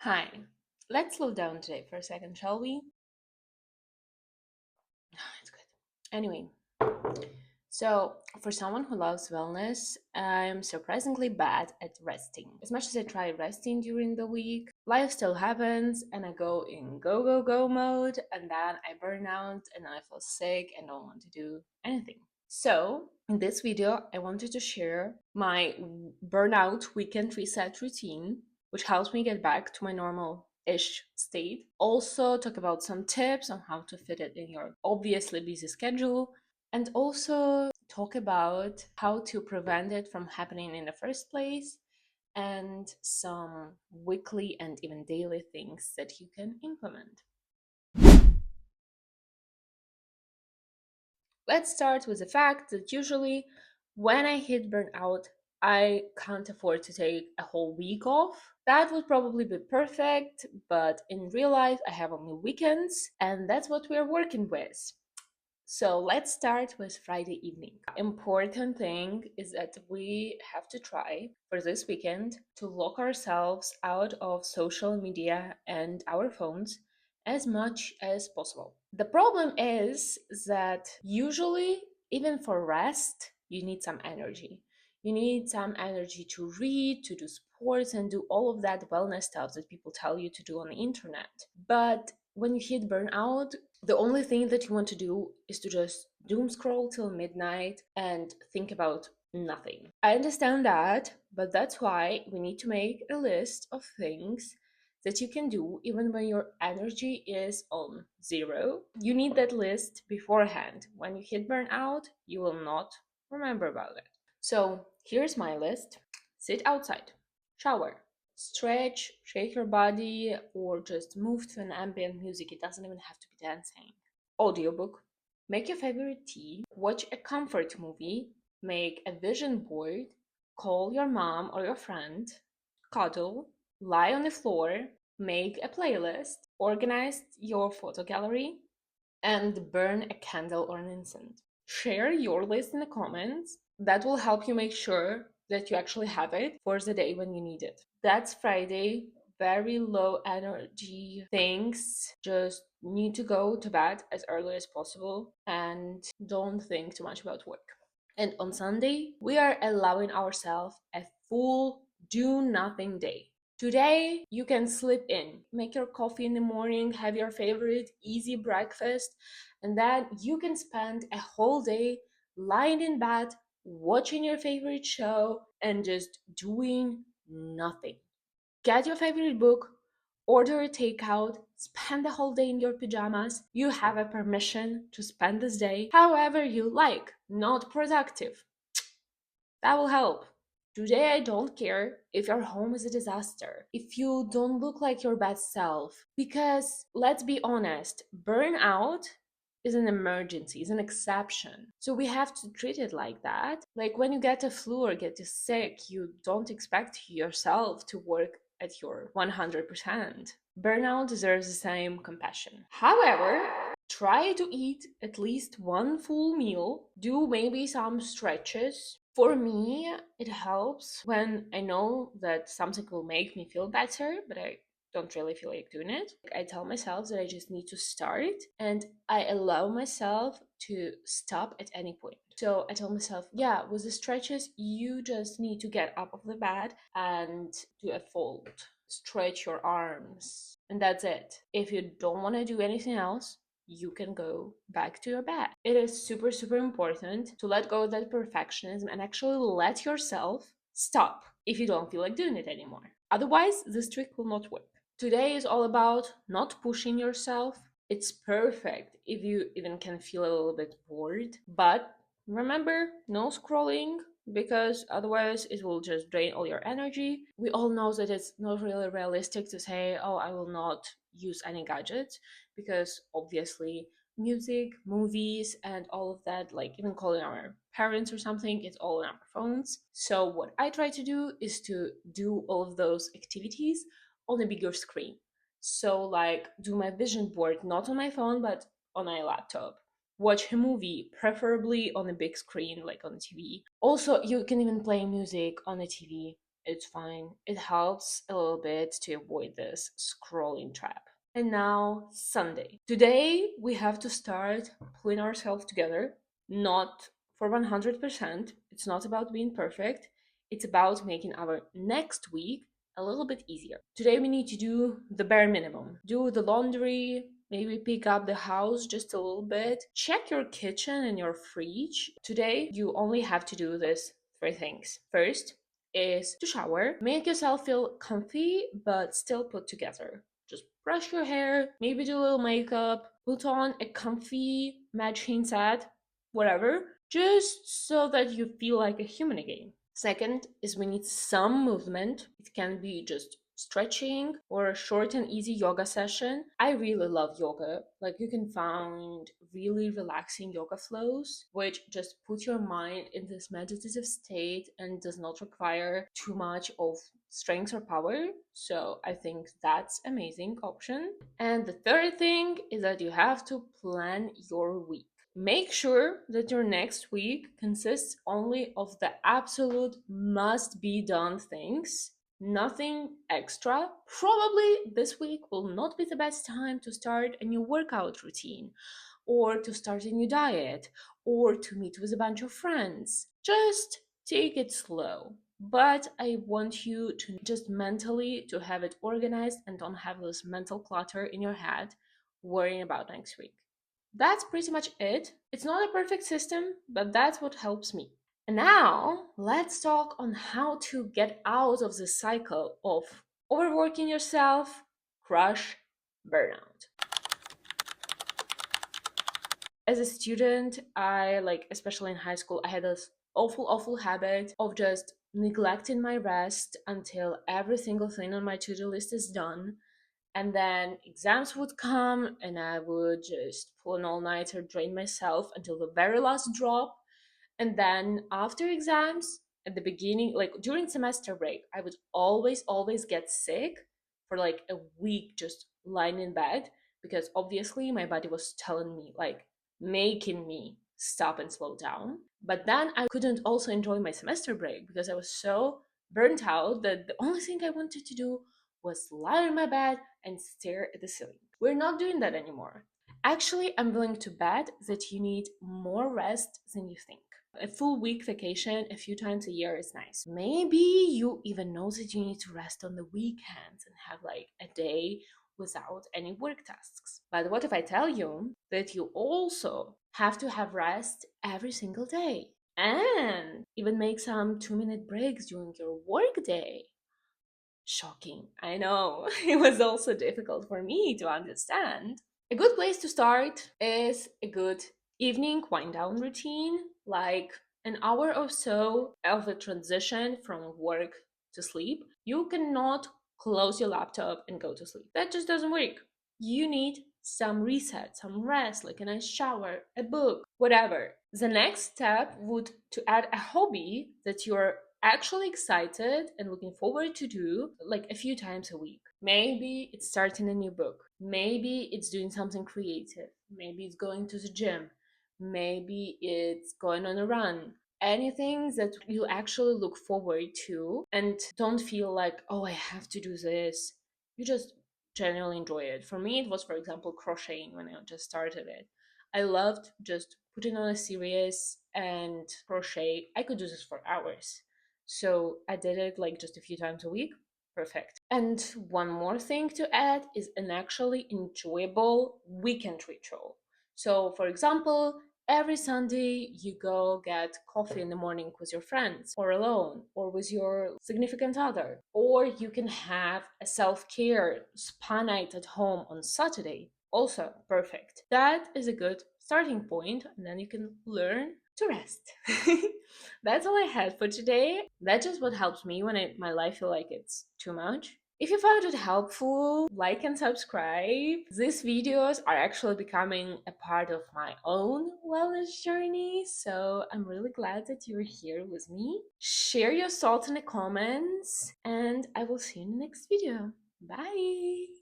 Hi, let's slow down today for a second, shall we? It's good. Anyway, so for someone who loves wellness, I'm surprisingly bad at resting. As much as I try resting during the week, life still happens and I go in go, go, go mode, and then I burn out and I feel sick and don't want to do anything. So, in this video, I wanted to share my burnout weekend reset routine, which helps me get back to my normal ish state. Also, talk about some tips on how to fit it in your obviously busy schedule, and also talk about how to prevent it from happening in the first place and some weekly and even daily things that you can implement. Let's start with the fact that usually when I hit burnout, I can't afford to take a whole week off. That would probably be perfect, but in real life, I have only weekends, and that's what we're working with. So let's start with Friday evening. Important thing is that we have to try for this weekend to lock ourselves out of social media and our phones as much as possible. The problem is that usually, even for rest, you need some energy. You need some energy to read, to do sports, and do all of that wellness stuff that people tell you to do on the internet. But when you hit burnout, the only thing that you want to do is to just doom scroll till midnight and think about nothing. I understand that, but that's why we need to make a list of things that you can do even when your energy is on zero. You need that list beforehand. When you hit burnout, you will not remember about it. So here's my list: sit outside, shower, stretch, shake your body, or just move to an ambient music. It doesn't even have to be dancing. Audiobook, make your favorite tea, watch a comfort movie, make a vision board, call your mom or your friend, cuddle, lie on the floor, make a playlist, organize your photo gallery, and burn a candle or an incense. Share your list in the comments. That will help you make sure that you actually have it for the day when you need it. That's Friday. Very low energy things. Just need to go to bed as early as possible and don't think too much about work. And on Sunday, we are allowing ourselves a full do nothing day. Today, you can slip in, make your coffee in the morning, have your favorite easy breakfast, and then you can spend a whole day lying in bed, watching your favorite show, and just doing nothing. Get your favorite book, order a takeout, spend the whole day in your pajamas. You have a permission to spend this day however you like, not productive. That will help. Today, I don't care if your home is a disaster, if you don't look like your best self, because let's be honest, burnout is an emergency, is an exception. So we have to treat it like that. Like when you get a flu or get sick, you don't expect yourself to work at your 100%. Burnout deserves the same compassion. However, try to eat at least one full meal, do maybe some stretches. For me, it helps when I know that something will make me feel better, but I don't really feel like doing it. I tell myself that I just need to start and I allow myself to stop at any point. So I tell myself, yeah, with the stretches, you just need to get up of the bed and do a fold, stretch your arms, and that's it. If you don't want to do anything else, you can go back to your bed. It is super, super important to let go of that perfectionism and actually let yourself stop if you don't feel like doing it anymore. Otherwise, this trick will not work. Today is all about not pushing yourself. It's perfect if you even can feel a little bit bored, but remember, no scrolling because otherwise it will just drain all your energy. We all know that it's not really realistic to say, oh, I will not use any gadgets because obviously music, movies, and all of that, like even calling our parents or something, it's all on our phones. So, what I try to do is to do all of those activities on a bigger screen. So, like, do my vision board not on my phone but on my laptop. Watch a movie, preferably on a big screen, like on the TV. Also, you can even play music on the TV. It's fine. It helps a little bit to avoid this scrolling trap. And now, Sunday. Today, we have to start pulling ourselves together, not for 100%. It's not about being perfect. It's about making our next week a little bit easier. Today, we need to do the bare minimum, do the laundry, maybe pick up the house just a little bit, check your kitchen and your fridge. Today, you only have to do this three things. First, is to shower. Make yourself feel comfy but still put together. Just brush your hair, maybe do a little makeup, put on a comfy matching set, whatever, just so that you feel like a human again. Second is we need some movement. It can be just stretching or a short and easy yoga session. I really love yoga. Like you can find really relaxing yoga flows, which just put your mind in this meditative state and does not require too much of strength or power. So I think that's amazing option. And the third thing is that you have to plan your week. Make sure that your next week consists only of the absolute must be done things, nothing extra. Probably this week will not be the best time to start a new workout routine, or to start a new diet, or to meet with a bunch of friends. Just take it slow. But I want you to just mentally to have it organized and don't have this mental clutter in your head worrying about next week. That's pretty much it. It's not a perfect system, but that's what helps me. And now, let's talk on how to get out of the cycle of overworking yourself, crush, burnout. As a student, I like, especially in high school, I had this awful habit of just neglecting my rest until every single thing on my to-do list is done, and then exams would come and I would just pull an all-nighter, drain myself until the very last drop. And then after exams, at the beginning, like during semester break, I would always get sick for like a week just lying in bed, because obviously my body was telling me, like making me stop and slow down. But then I couldn't also enjoy my semester break because I was so burnt out that the only thing I wanted to do was lie in my bed and stare at the ceiling. We're not doing that anymore. Actually, I'm willing to bet that you need more rest than you think. A full week vacation a few times a year is nice. Maybe you even know that you need to rest on the weekends and have like a day without any work tasks. But what if I tell you that you also have to have rest every single day and even make some 2-minute breaks during your work day? Shocking. I know. It was also difficult for me to understand. A good place to start is a good evening wind down routine, like an hour or so of a transition from work to sleep. You cannot close your laptop and go to sleep. That just doesn't work. You need some reset, some rest, like a nice shower, a book, whatever. The next step would to add a hobby that you're actually excited and looking forward to do like a few times a week. Maybe it's starting a new book. Maybe it's doing something creative. Maybe it's going to the gym. Maybe it's going on a run. Anything that you actually look forward to and don't feel like, oh, I have to do this. You just genuinely enjoy it. For me, it was, for example, crocheting when I just started it. I loved just putting on a series and crochet. I could do this for hours. So I did it like just a few times a week. Perfect. And one more thing to add is an actually enjoyable weekend ritual. So, for example, every Sunday you go get coffee in the morning with your friends, or alone, or with your significant other. Or you can have a self care spa night at home on Saturday. Also, perfect. That is a good starting point, and then you can learn to rest. That's all I had for today. That's just what helps me when my life feel like it's too much. If you found it helpful, like and subscribe. These videos are actually becoming a part of my own wellness journey, so I'm really glad that you're here with me. Share your thoughts in the comments, and I will see you in the next video. Bye!